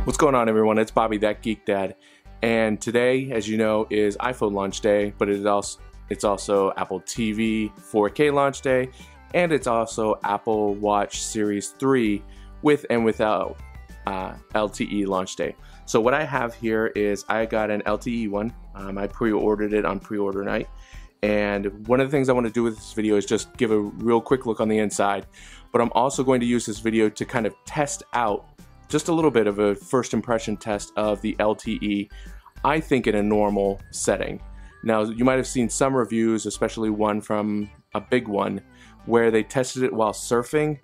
What's going on, everyone? It's Bobby, that geek dad, and today, as you know, is iPhone launch day, but it's also Apple TV 4K launch day, and it's also Apple Watch Series 3 with and without LTE launch day. So what I have here is I got an LTE one. I pre-ordered it on pre-order night, and one of the things I want to do with this video is just give a real quick look on the inside, but I'm also going to use this video to kind of test out just a little bit of a first impression test of the LTE, I think, in a normal setting. Now, you might have seen some reviews, especially one from a big one, where they tested it while surfing.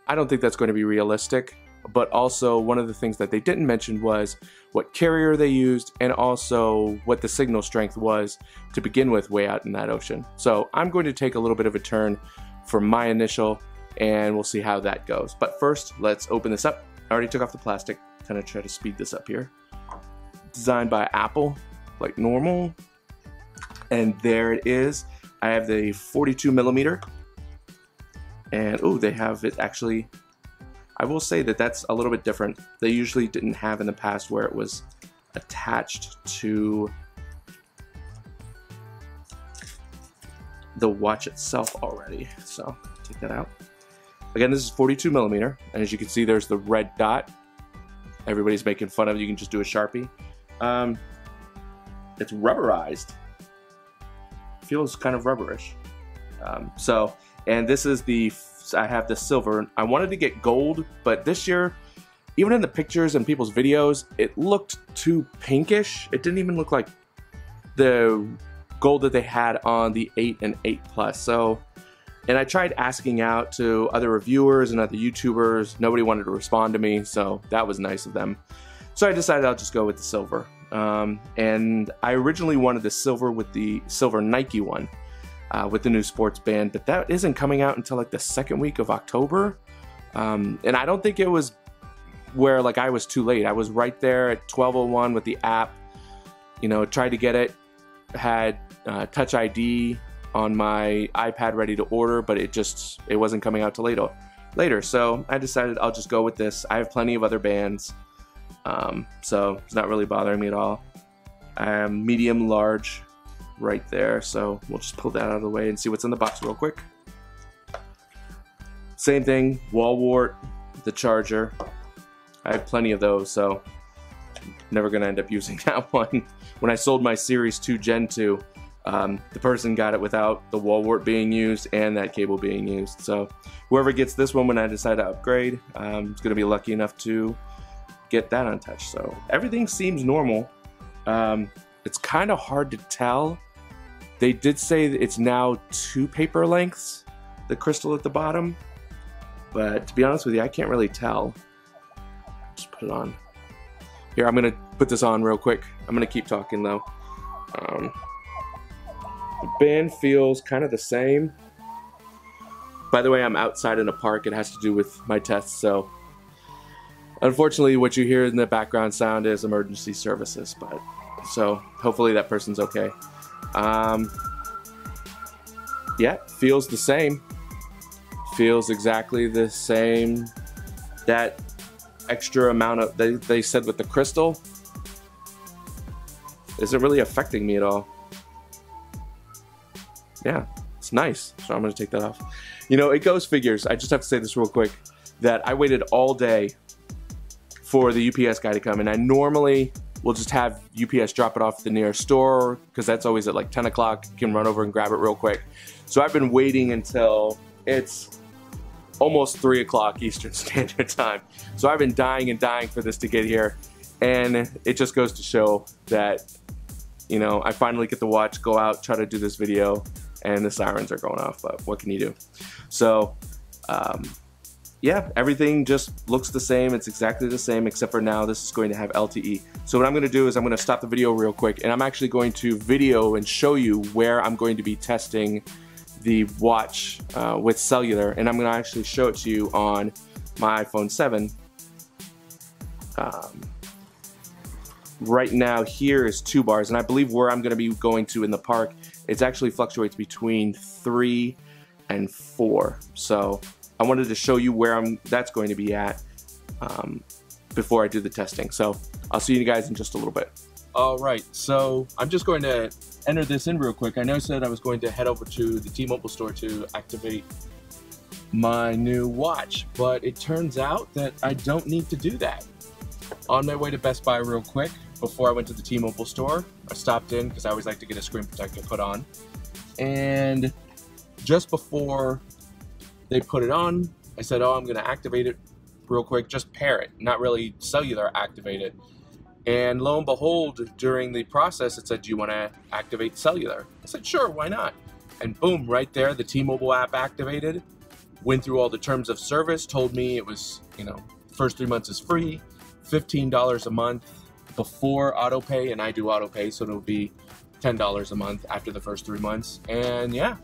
I don't think that's going to be realistic, but also one of the things that they didn't mention was what carrier they used and also what the signal strength was to begin with way out in that ocean. So I'm going to take a little bit of a turn for my initial, and we'll see how that goes. But first, let's open this up. I already took off the plastic, kind of try to speed this up here. Designed by Apple, like normal. And there it is. I have the 42mm. And oh, they have it actually, I will say that that's a little bit different. They usually didn't have in the past where it was attached to the watch itself already. So take that out. Again, this is 42mm, and as you can see, there's the red dot. Everybody's making fun of it. You can just do a Sharpie. It's rubberized. Feels kind of rubberish. And this is I have the silver. I wanted to get gold, but this year, even in the pictures and people's videos, it looked too pinkish. It didn't even look like the gold that they had on the 8 and 8 Plus. And I tried asking out to other reviewers and other YouTubers. Nobody wanted to respond to me, so that was nice of them. So I decided I'll just go with the silver. And I originally wanted the silver with the silver Nike one with the new sports band, but that isn't coming out until like the second week of October. And I don't think it was where like I was too late. I was right there at 12:01 with the app. You know, tried to get it, had Touch ID on my iPad ready to order, but it wasn't coming out till later. So I decided I'll just go with this. I have plenty of other bands, so it's not really bothering me at all. I am medium large right there, so we'll just pull that out of the way and see what's in the box real quick. Same thing, wall wart, the charger. I have plenty of those, so never gonna end up using that one. When I sold my Series 2 Gen 2, the person got it without the wall wart being used and that cable being used. So whoever gets this one when I decide to upgrade, is going to be lucky enough to get that untouched. So everything seems normal. It's kind of hard to tell. They did say that it's now 2 paper lengths, the crystal at the bottom. But to be honest with you, I can't really tell. Just put it on. Here, I'm going to put this on real quick. I'm going to keep talking though. The band feels kind of the same. By the way, I'm outside in a park. It has to do with my tests, so unfortunately what you hear in the background sound is emergency services, but so hopefully that person's okay. Yeah, feels the same. Feels exactly the same. That extra amount of, they said with the crystal, isn't really affecting me at all. Yeah, it's nice. So I'm going to take that off. You know, it goes figures. I just have to say this real quick, that I waited all day for the UPS guy to come, and I normally will just have UPS drop it off at the nearest store because that's always at like 10 o'clock. You can run over and grab it real quick. So I've been waiting until it's almost 3 o'clock Eastern Standard Time. So I've been dying and dying for this to get here, and it just goes to show that, you know, I finally get to watch, go out, try to do this video, and the sirens are going off, but what can you do? So, yeah, everything just looks the same. It's exactly the same, except for now this is going to have LTE. So what I'm gonna do is I'm gonna stop the video real quick, and I'm actually going to video and show you where I'm going to be testing the watch with cellular, and I'm gonna actually show it to you on my iPhone 7. Right now here is 2 bars, and I believe where I'm going to be going to in the park, it actually fluctuates between 3 and 4. So I wanted to show you where that's going to be at. before I do the testing. So I'll see you guys in just a little bit. All right, so I'm just going to enter this in real quick. I know I said I was going to head over to the T-Mobile store to activate my new watch, but it turns out that I don't need to do that. On my way to Best Buy real quick, before I went to the T-Mobile store, I stopped in because I always like to get a screen protector put on. And just before they put it on, I said, oh, I'm gonna activate it real quick, just pair it, not really cellular activate it. And lo and behold, during the process, it said, do you wanna activate cellular? I said, sure, why not? And boom, right there, the T-Mobile app activated, went through all the terms of service, told me it was, first 3 months is free, $15 a month before auto pay, and I do auto pay, so it'll be $10 a month after the first 3 months. And yeah,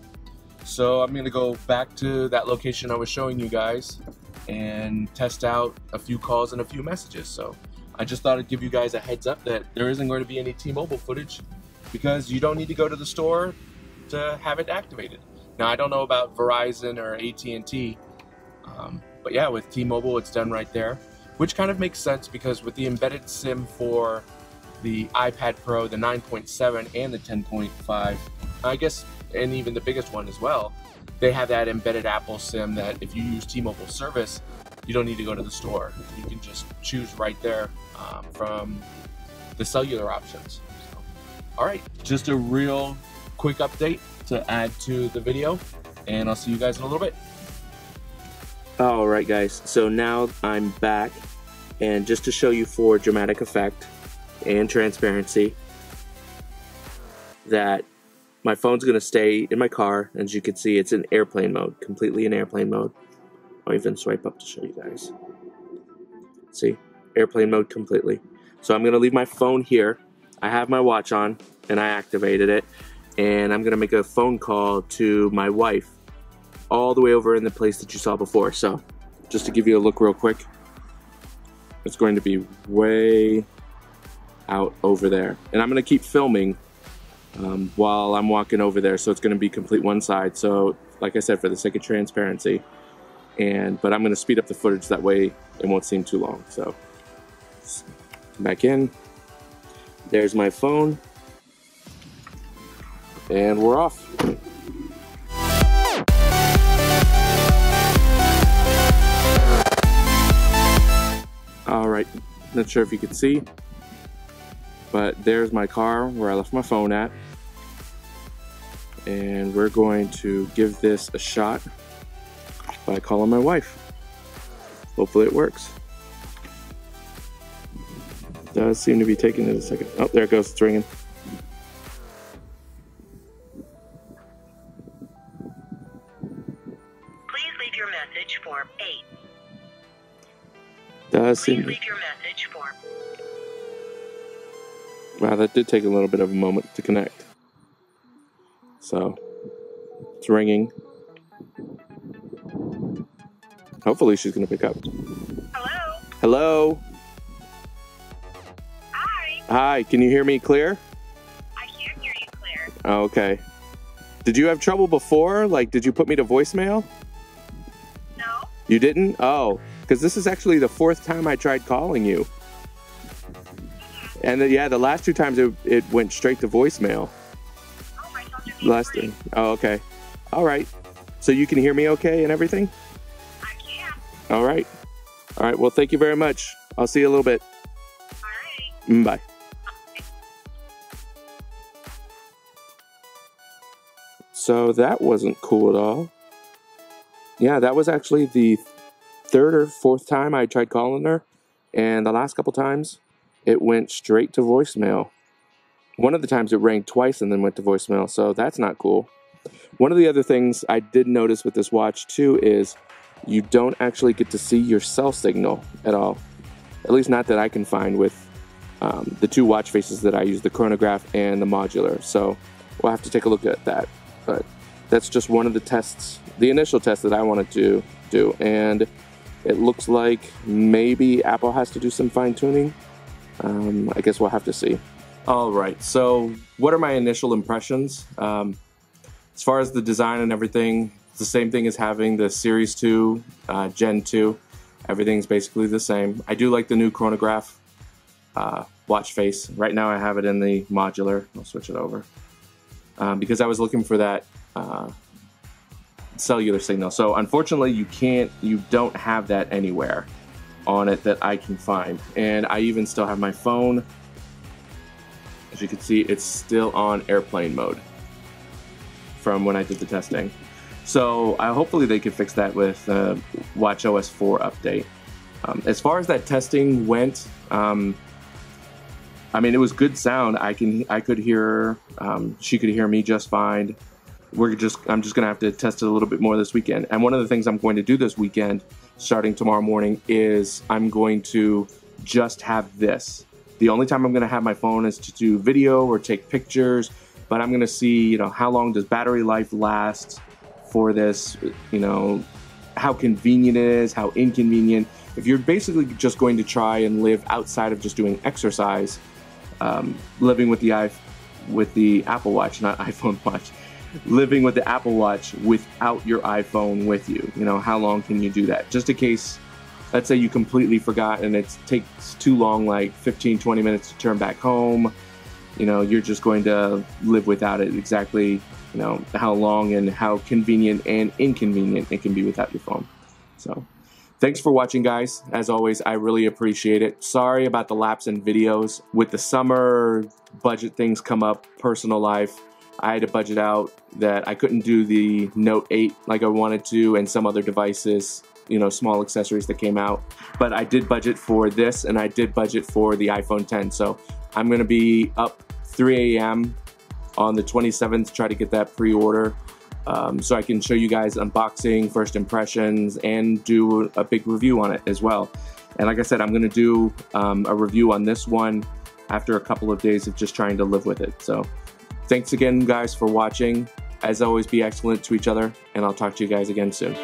so I'm gonna go back to that location I was showing you guys and test out a few calls and a few messages. So I just thought I'd give you guys a heads up that there isn't going to be any T-Mobile footage because you don't need to go to the store to have it activated. Now, I don't know about Verizon or AT&T, but yeah, with T-Mobile, it's done right there, which kind of makes sense because with the embedded SIM for the iPad Pro, the 9.7 and the 10.5, I guess, and even the biggest one as well, they have that embedded Apple SIM that if you use T-Mobile service, you don't need to go to the store. You can just choose right there from the cellular options. So, all right, just a real quick update to add to the video, and I'll see you guys in a little bit. All right, guys, so now I'm back, and just to show you for dramatic effect and transparency that my phone's gonna stay in my car. As you can see, it's in airplane mode, completely in airplane mode. I'll even swipe up to show you guys. See, airplane mode completely. So I'm gonna leave my phone here. I have my watch on and I activated it, and I'm gonna make a phone call to my wife all the way over in the place that you saw before. So just to give you a look real quick, it's going to be way out over there. And I'm gonna keep filming while I'm walking over there, so it's going to be complete one side. So like I said, for the sake of transparency, but I'm going to speed up the footage, that way it won't seem too long. So back in, there's my phone, and we're off. All right, not sure if you can see, but there's my car where I left my phone at. And we're going to give this a shot by calling my wife. Hopefully it works. Does seem to be taking it a second. Oh, there it goes, it's ringing. Please leave your message form 8. Does seem Please leave your message form. Wow, that did take a little bit of a moment to connect. So, it's ringing. Hopefully she's gonna pick up. Hello? Hello? Hi. Hi, can you hear me clear? I can hear you clear. Oh, okay. Did you have trouble before? Like, did you put me to voicemail? No. You didn't? Oh, because this is actually the 4th time I tried calling you. And yeah, the last 2 times it went straight to voicemail. Oh, my phone's Last thing. Oh, okay. All right. So you can hear me okay and everything? I can. All right. All right. Well, thank you very much. I'll see you a little bit. All right. Bye. So that wasn't cool at all. Yeah, that was actually the 3rd or 4th time I tried calling her. And the last couple times, it went straight to voicemail. One of the times it rang twice and then went to voicemail, so that's not cool. One of the other things I did notice with this watch too is you don't actually get to see your cell signal at all. At least not that I can find with the 2 watch faces that I use, the chronograph and the modular. So we'll have to take a look at that. But that's just one of the tests, the initial test that I wanted to do. And it looks like maybe Apple has to do some fine tuning. I guess we'll have to see. All right, so what are my initial impressions? As far as the design and everything, it's the same thing as having the Series 2, Gen 2, Everything's basically the same. I do like the new chronograph watch face. Right now I have it in the modular. I'll switch it over because I was looking for that cellular signal. So unfortunately you don't have that anywhere on it that I can find. And I even still have my phone. As you can see, it's still on airplane mode from when I did the testing. So hopefully they could fix that with watchOS 4 update. As far as that testing went, I mean, it was good sound. I could hear her. She could hear me just fine. I'm just gonna have to test it a little bit more this weekend. And one of the things I'm going to do this weekend, starting tomorrow morning, is I'm going to just have this. The only time I'm gonna have my phone is to do video or take pictures. But I'm gonna see, you know, how long does battery life last for this? You know, how convenient it is, how inconvenient. If you're basically just going to try and live outside of just doing exercise, living with the Apple Watch, not iPhone Watch, living with the Apple Watch without your iPhone with you, you know, how long can you do that? Just in case, let's say you completely forgot and it takes too long, like 15-20 minutes to turn back home, you know, you're just going to live without it. Exactly, you know, how long and how convenient and inconvenient it can be without your phone. So thanks for watching, guys. As always, I really appreciate it. Sorry about the lapse in videos. With the summer, budget things come up, personal life. I had to budget out that I couldn't do the Note 8 like I wanted to, and some other devices, you know, small accessories that came out. But I did budget for this, and I did budget for the iPhone 10. So I'm gonna be up 3 a.m. on the 27th to try to get that pre-order. So I can show you guys unboxing, first impressions, and do a big review on it as well. And like I said, I'm gonna do a review on this one after a couple of days of just trying to live with it. So thanks again, guys, for watching. As always, be excellent to each other, and I'll talk to you guys again soon.